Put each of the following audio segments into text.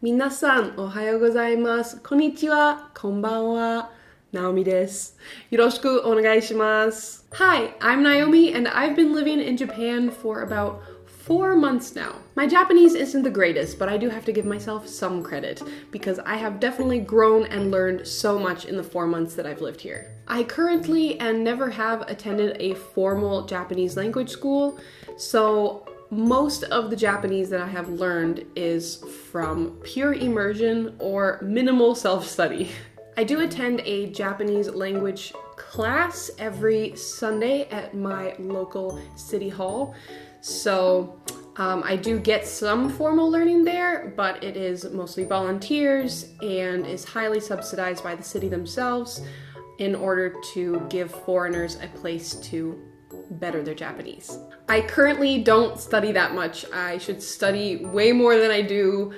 皆さん、おはようございます。こんにちは。こんばんは。Naomi です。よろしくお願いします。Hi, I'm Naomi and I've been living in Japan for about 4 months now. My Japanese isn't the greatest, but I do have to give myself some credit because I have definitely grown and learned so much in the 4 months that I've lived here. I currently and never have attended a formal Japanese language school, so most of the Japanese that I have learned is from pure immersion or minimal self-study. I do attend a Japanese language class every Sunday at my local city hall. So I do get some formal learning there, but it is mostly volunteers and is highly subsidized by the city themselves in order to give foreigners a place to better their Japanese. I currently don't study that much. I should study way more than I do.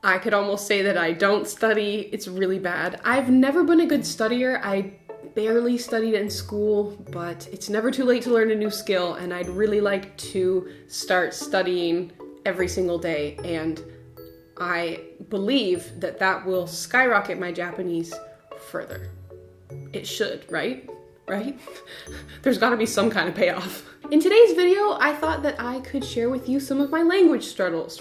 I could almost say that I don't study. It's really bad. I've never been a good studier. I barely studied in school, but it's never too late to learn a new skill, and I'd really like to start studying every single day, and I believe that that will skyrocket my Japanese further. It should, right? Right? There's gotta be some kind of payoff. In today's video, I thought that I could share with you some of my language struggles.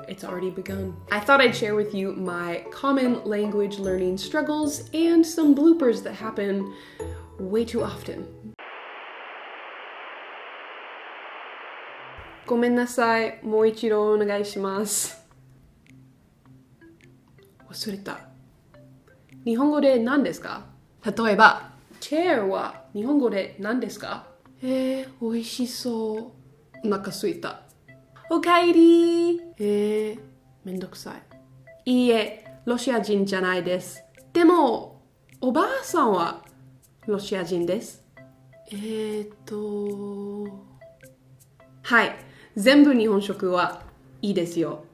It's already begun. I thought I'd share with you my common language learning struggles and some bloopers that happen way too often. ごめんなさい。もう一度お願いします。忘れた。日本語で何ですか？例えば、チェアは日本語で何ですか？美味しそう。お腹すいた。おかえり。めんどくさい。いいえ、ロシア人じゃないです。でも、おばあさんはロシア人です。はい、全部日本食はいいですよ。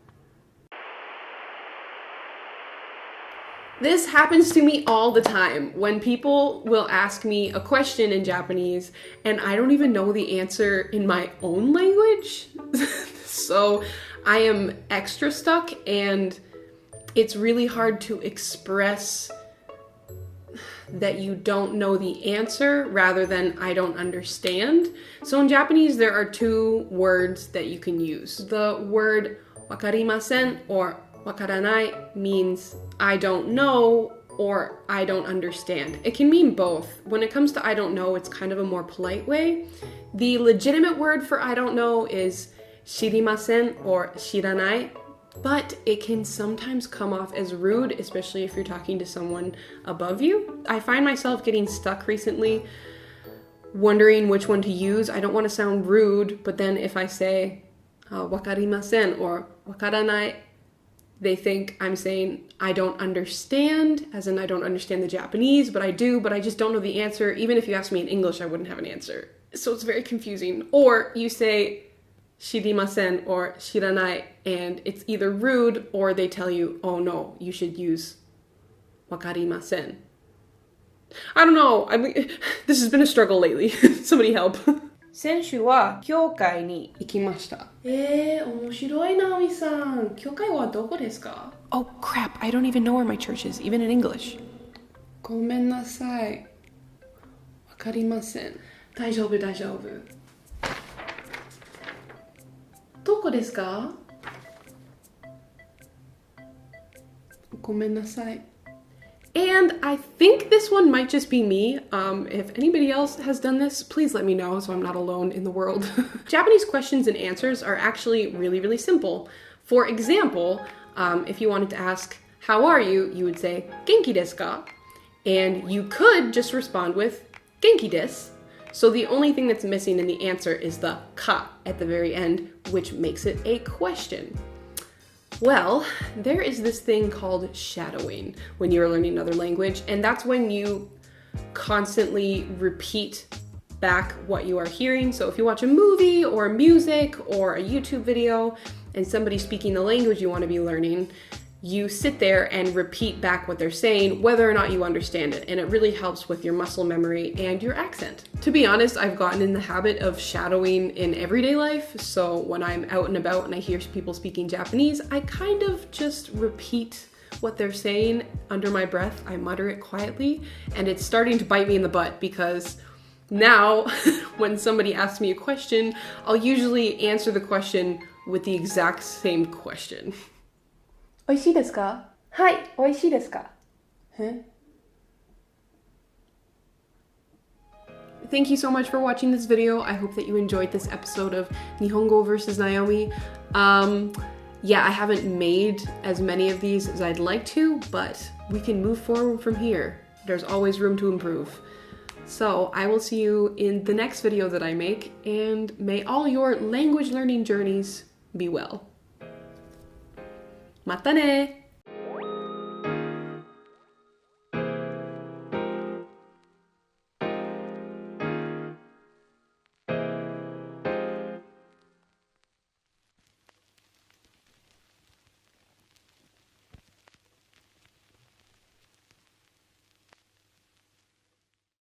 This happens to me all the time when people will ask me a question in Japanese and I don't even know the answer in my own language. So I am extra stuck and it's really hard to express that you don't know the answer rather than I don't understand. So in Japanese, there are two words that you can use. The word wakarimasen or wakaranai means I don't know or I don't understand. It can mean both. When it comes to I don't know, it's kind of a more polite way. The legitimate word for I don't know is shirimasen or shiranai, but it can sometimes come off as rude, especially if you're talking to someone above you. I find myself getting stuck recently wondering which one to use. I don't want to sound rude, but then if I say wakarimasen or wakaranai, they think I'm saying I don't understand, as in I don't understand the Japanese, but I do, but I just don't know the answer. Even if you asked me in English, I wouldn't have an answer. So it's very confusing. Or you say shirimasen or shiranai, and it's either rude or they tell you, oh no, you should use wakarimasen. I don't know. This has been a struggle lately. Somebody help. 先週は教会に行きました。面白いな、みさん。教会はどこですか？ Oh crap, I don't even know where my church is, even in English. ごめんなさい。わかりません。大丈夫。どこですか？ごめんなさい。And I think this one might just be me. If anybody else has done this, please let me know so I'm not alone in the world. Japanese questions and answers are actually really, really simple. For example, if you wanted to ask, how are you? You would say, genki desu ka? And you could just respond with, genki desu. So the only thing that's missing in the answer is the ka at the very end, which makes it a question. Well, there is this thing called shadowing when you're learning another language, and that's when you constantly repeat back what you are hearing. So if you watch a movie or music or a YouTube video and somebody's speaking the language you want to be learning, you sit there and repeat back what they're saying, whether or not you understand it. And it really helps with your muscle memory and your accent. To be honest, I've gotten in the habit of shadowing in everyday life. So when I'm out and about and I hear people speaking Japanese, I kind of just repeat what they're saying under my breath. I mutter it quietly, and it's starting to bite me in the butt because now when somebody asks me a question, I'll usually answer the question with the exact same question. 美味しいですか? はい、美味しいですか? Thank you so much for watching this video. I hope that you enjoyed this episode of Nihongo versus Naomi. Yeah, I haven't made as many of these as I'd like to, but we can move forward from here. There's always room to improve. So I will see you in the next video that I make, and may all your language learning journeys be well. またね!